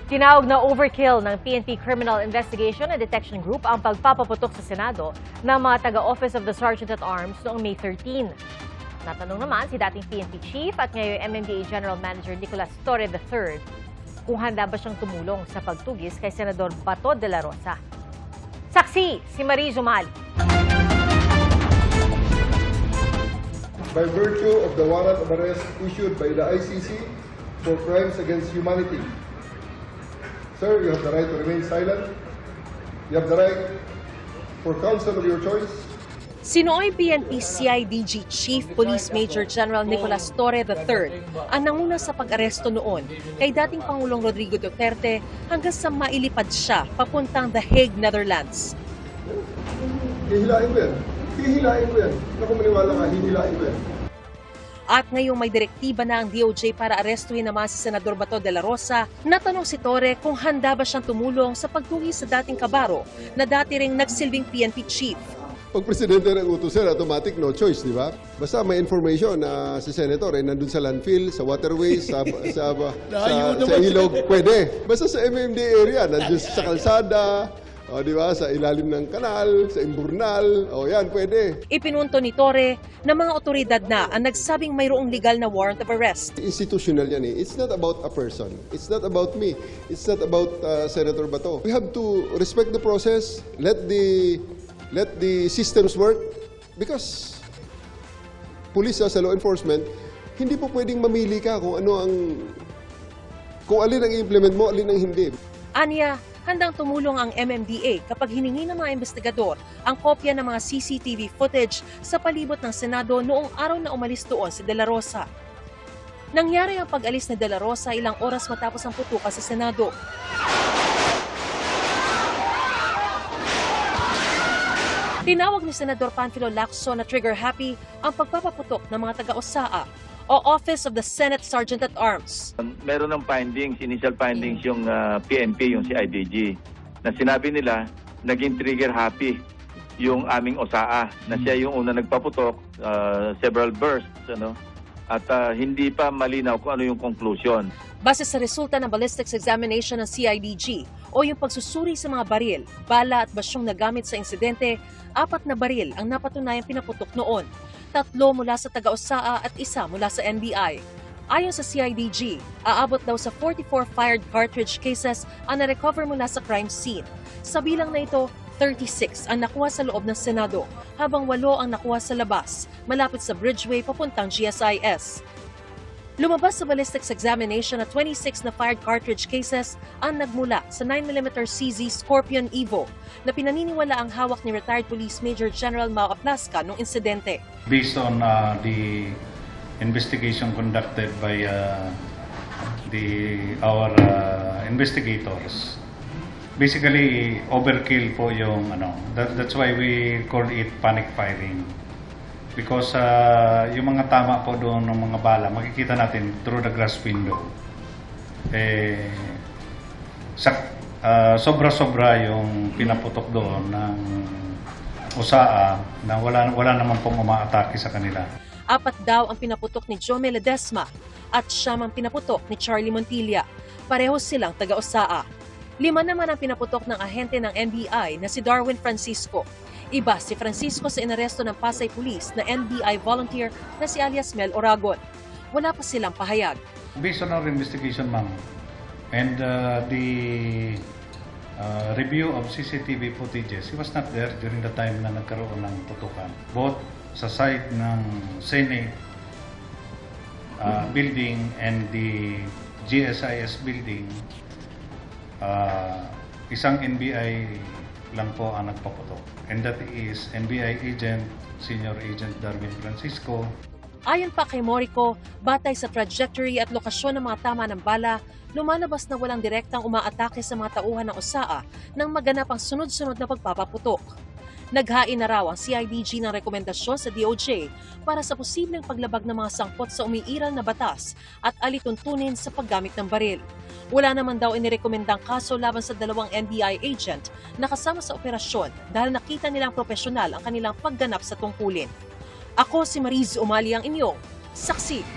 Tinawag na overkill ng PNP Criminal Investigation and Detection Group ang pagpapaputok sa Senado ng mga taga-Office of the Sergeant-at-Arms noong May 13. Natanong naman si dating PNP Chief at ngayon MMDA General Manager Nicolas Torre III kung handa ba siyang tumulong sa pagtugis kay Senador Bato de la Rosa. Saksi, si Marie Zumali. By virtue of the warrant of arrest issued by the ICC for crimes against humanity, sir, you have the right to remain silent. You have the right for counsel of your choice. Sinooy PNP CIDG Chief Police Major General Nicolas Torre III ang nanguna sa pag-aresto noon kay dating Pangulong Rodrigo Duterte hanggang sa mailipad siya papuntang The Hague, Netherlands. Hihilain ko yan. Hihilain ko yan. Naku, maniwala ka, hihilain ko yan. At ngayong may direktiba na ang DOJ para arestuhin naman si Senador Bato de la Rosa, natanong si Torre kung handa ba siyang tumulong sa pagtugis sa dating kabaro na dati ring nagsilbing PNP Chief. Pag presidente ng utusan, automatic no choice, di ba? Basta may information na si Senator ay nandun sa landfill, sa waterways, sa ilog, pwede. Basta sa MMDA area, nandun sa kalsada, o, di ba? Sa ilalim ng kanal, sa imburnal, o yan, pwede. Ipinunto ni Torre na mga otoridad na ang nagsabing mayroong legal na warrant of arrest. Institutional yan eh. It's not about a person. It's not about me. It's not about Senator Bato. We have to respect the process, let the systems work, because police sa law enforcement, hindi po pwedeng mamili ka kung alin ang i-implement mo, alin ang hindi. Anya, handang tumulong ang MMDA kapag hiningi ng mga investigador ang kopya ng mga CCTV footage sa palibot ng Senado noong araw na umalis doon si De La Rosa. Nangyari ang pag-alis ni De La Rosa ilang oras matapos ang putukan sa Senado. Tinawag ni Senador Panfilo Lacson na trigger-happy ang pagpapaputok ng mga taga-OSAA o Office of the Senate Sergeant-at-Arms. Meron ng findings, initial findings yung PNP, yung CIDG, na sinabi nila naging trigger-happy yung aming OSAA, na siya yung una nagpaputok, several bursts, at hindi pa malinaw kung ano yung conclusion. Base sa resulta ng ballistics examination ng CIDG o yung pagsusuri sa mga baril, bala at basyong nagamit sa insidente, 4 na baril ang napatunayang pinaputok noon. 3 mula sa taga-OSAA at 1 mula sa NBI. Ayon sa CIDG, aabot daw sa 44 fired cartridge cases ang na-recover mula sa crime scene. Sa bilang na ito, 36 ang nakuha sa loob ng Senado, habang 8 ang nakuha sa labas, malapit sa Bridgeway papuntang GSIS. Lumabas sa ballistics examination na 26 na fired cartridge cases ang nagmula sa 9mm CZ Scorpion Evo na pinaniniwala ang hawak ni retired Police Major General Mao Aplasca noong insidente. Based on the investigation conducted by our investigators, basically overkill po yung that's why we call it panic firing. Because yung mga tama po doon ng mga bala, makikita natin through the glass window. Sobra-sobra yung pinaputok doon ng OSAA na wala naman pong umaatake sa kanila. 4 daw ang pinaputok ni Jome Ledesma at 9 ang pinaputok ni Charlie Montilla. Pareho silang taga-OSAA. 5 naman ang pinaputok ng ahente ng NBI na si Darwin Francisco. Iba si Francisco sa inaresto ng Pasay Police na NBI volunteer na si alias Mel Oragon. Wala pa silang pahayag. Based on our investigation, ma'am, and the review of CCTV footages, he was not there during the time na nagkaroon ng putukan. Both sa side ng Senate building and the GSIS building, isang NBI lang po ang nagpaputok. And that is NBI agent, Senior Agent Darwin Francisco. Ayon pa kay Morico, batay sa trajectory at lokasyon ng mga tama ng bala, lumalabas na walang direktang umaatake sa mga tauhan ng OSAA nang maganap ang sunod-sunod na pagpapaputok. Naghain na raw ang CIDG ng rekomendasyon sa DOJ para sa posibleng paglabag ng mga sangkot sa umiiral na batas at alituntunin sa paggamit ng baril. Wala naman daw inirekomendang kaso laban sa 2 NBI agent na kasama sa operasyon dahil nakita nilang profesional ang kanilang pagganap sa tungkulin. Ako si Marie Zumali ang inyong saksi.